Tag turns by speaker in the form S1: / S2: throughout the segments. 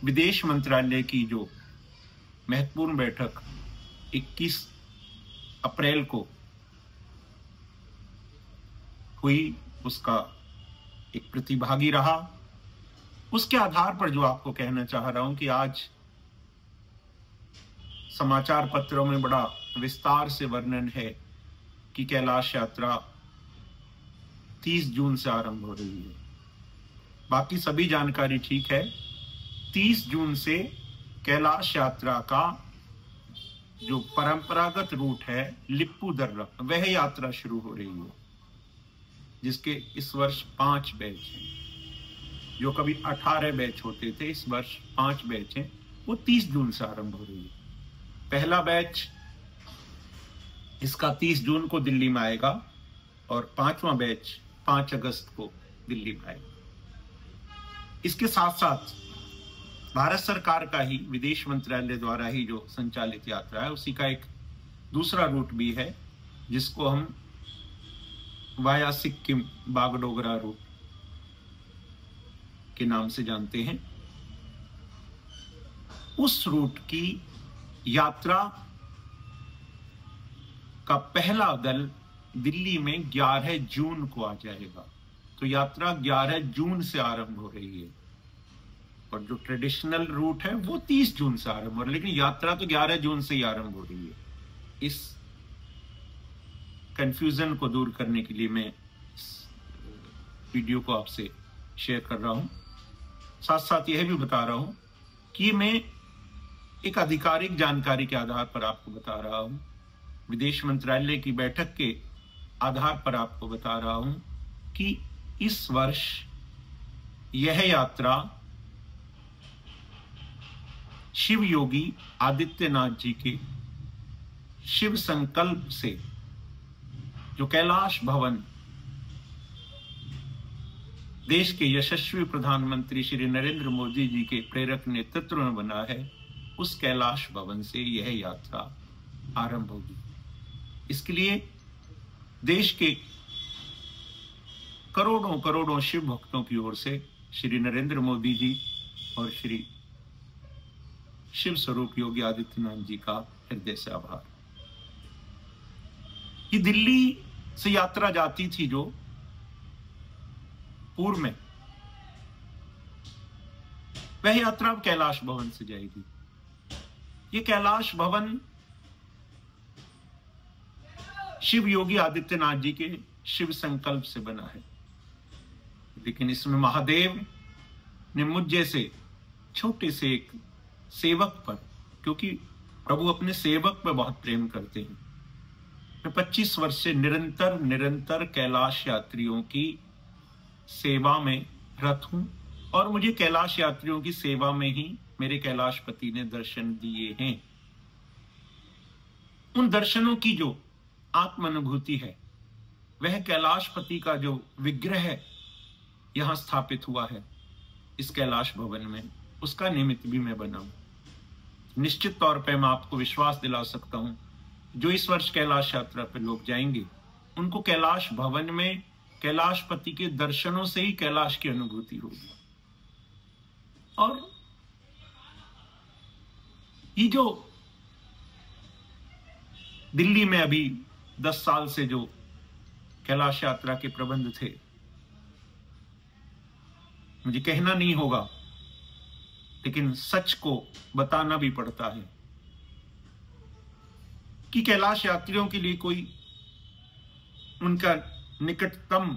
S1: विदेश मंत्रालय की जो महत्वपूर्ण बैठक 21 अप्रैल को हुई, उसका एक प्रतिभागी रहा। उसके आधार पर जो आपको कहना चाह रहा हूं कि आज समाचार पत्रों में बड़ा विस्तार से वर्णन है कि कैलाश यात्रा 30 जून से आरंभ हो रही है। बाकी सभी जानकारी ठीक है। 30 जून से कैलाश यात्रा का जो परंपरागत रूट है लिप्पू दर्रा, वह यात्रा शुरू हो रही है, जिसके इस वर्ष 5 बैच हैं। जो कभी 18 बैच होते थे, इस वर्ष 5 बैच हैं। वो 30 जून से आरंभ हो रही है। पहला बैच इसका 30 जून को दिल्ली में आएगा और 5वां बैच 5 अगस्त को दिल्ली में आएगा। इसके साथ साथ भारत सरकार का ही विदेश मंत्रालय द्वारा ही जो संचालित यात्रा है, उसी का एक दूसरा रूट भी है, जिसको हम वाया सिक्किम बागडोगरा रूट के नाम से जानते हैं। उस रूट की यात्रा का पहला दल दिल्ली में 11 जून को आ जाएगा। तो यात्रा 11 जून से आरंभ हो रही है और जो ट्रेडिशनल रूट है वो 30 जून से आरंभ हो रही है, लेकिन यात्रा तो 11 जून से ही आरंभ हो रही है। इस कंफ्यूजन को दूर करने के लिए मैं इस वीडियो को आपसे शेयर कर रहा हूं। साथ साथ यह भी बता रहा हूं कि मैं एक आधिकारिक जानकारी के आधार पर आपको बता रहा हूं, विदेश मंत्रालय की बैठक के आधार पर आपको बता रहा हूं कि इस वर्ष यह यात्रा शिव योगी आदित्यनाथ जी के शिव संकल्प से, जो कैलाश भवन देश के यशस्वी प्रधानमंत्री श्री नरेंद्र मोदी जी के प्रेरक नेतृत्व में बना है, उस कैलाश भवन से यह यात्रा आरंभ होगी। इसके लिए देश के करोड़ों करोड़ों शिव भक्तों की ओर से श्री नरेंद्र मोदी जी और श्री शिव स्वरूप योगी आदित्यनाथ जी का हृदय से आभार। ये दिल्ली से यात्रा जाती थी जो पूर्व में, वह यात्रा अब कैलाश भवन से जाएगी। ये कैलाश भवन शिव योगी आदित्यनाथ जी के शिव संकल्प से बना है, लेकिन इसमें महादेव ने मुझ जैसे छोटे से एक सेवक पर, क्योंकि प्रभु अपने सेवक पर बहुत प्रेम करते हैं, मैं 25 वर्ष से निरंतर कैलाश यात्रियों की सेवा में रत हूं और मुझे कैलाश यात्रियों की सेवा में ही मेरे कैलाशपति ने दर्शन दिए हैं। उन दर्शनों की जो आत्म अनुभूति है, वह कैलाशपति का जो विग्रह यहां स्थापित हुआ है इस कैलाश भवन में, उसका निमित्त भी मैं बना हूं। निश्चित तौर पर मैं आपको विश्वास दिला सकता हूं, जो इस वर्ष कैलाश यात्रा पर लोग जाएंगे, उनको कैलाश भवन में कैलाशपति के दर्शनों से ही कैलाश की अनुभूति होगी। और ये जो दिल्ली में अभी 10 साल से जो कैलाश यात्रा के प्रबंध थे, मुझे कहना नहीं होगा, लेकिन सच को बताना भी पड़ता है कि कैलाश यात्रियों के लिए कोई उनका निकटतम,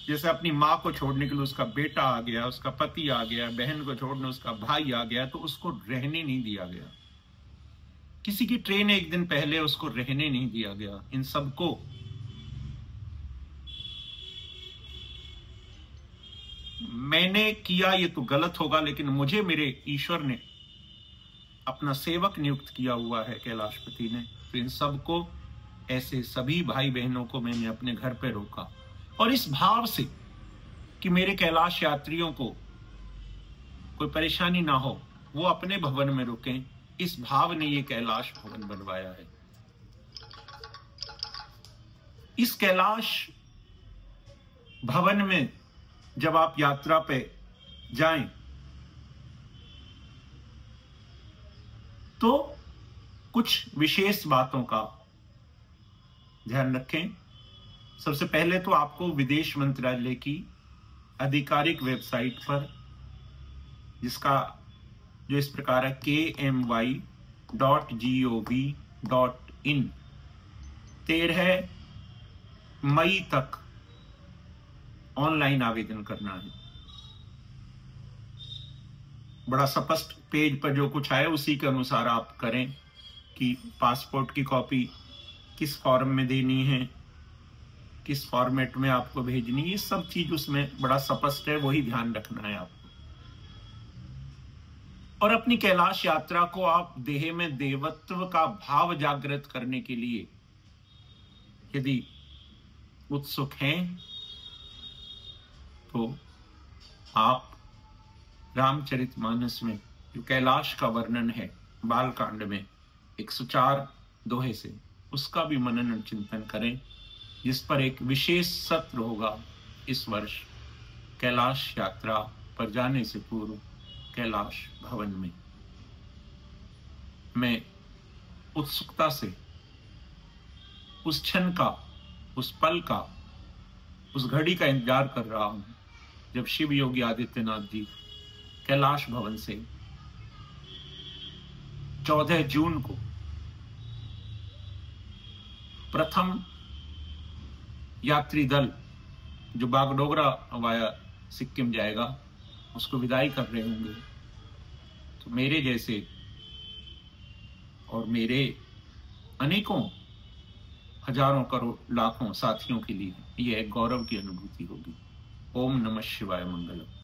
S1: जैसे अपनी मां को छोड़ने के लिए उसका बेटा आ गया, उसका पति आ गया, बहन को छोड़ने उसका भाई आ गया, तो उसको रहने नहीं दिया गया। किसी की ट्रेन एक दिन पहले उसको रहने नहीं दिया गया। इन सबको मैंने किया, ये तो गलत होगा, लेकिन मुझे मेरे ईश्वर ने अपना सेवक नियुक्त किया हुआ है, कैलाशपति ने। तो इन सबको, ऐसे सभी भाई बहनों को मैंने अपने घर पे रोका, और इस भाव से कि मेरे कैलाश यात्रियों को कोई परेशानी ना हो, वो अपने भवन में रुकें, इस भाव ने ये कैलाश भवन बनवाया है। इस कैलाश भवन में जब आप यात्रा पे जाएं, तो कुछ विशेष बातों का ध्यान रखें। सबसे पहले तो आपको विदेश मंत्रालय की आधिकारिक वेबसाइट पर, जिसका जो इस प्रकार है kmy.gov.in, 13 मई तक ऑनलाइन आवेदन करना है। बड़ा स्पष्ट पेज पर जो कुछ आए उसी के अनुसार आप करें कि पासपोर्ट की कॉपी किस फॉर्म में देनी है, किस फॉर्मेट में आपको भेजनी है, ये सब चीज उसमें बड़ा स्पष्ट है, वही ध्यान रखना है आपको। और अपनी कैलाश यात्रा को आप देह में देवत्व का भाव जागृत करने के लिए यदि उत्सुक हैं तो आप रामचरितमानस में जो कैलाश का वर्णन है बालकांड में 104 दोहे से, उसका भी मनन चिंतन करें, जिस पर एक विशेष सत्र होगा इस वर्ष कैलाश यात्रा पर जाने से पूर्व कैलाश भवन में। मैं उत्सुकता से उस क्षण का, उस पल का, उस घड़ी का इंतजार कर रहा हूं जब शिव योगी आदित्यनाथ जी कैलाश भवन से 14 जून को प्रथम यात्री दल जो बागडोगरा वाया सिक्किम जाएगा उसको विदाई कर रहे होंगे। तो मेरे जैसे और मेरे अनेकों हजारों करोड़ लाखों साथियों के लिए यह एक गौरव की अनुभूति होगी। ओम नमः शिवाय। मंगलम।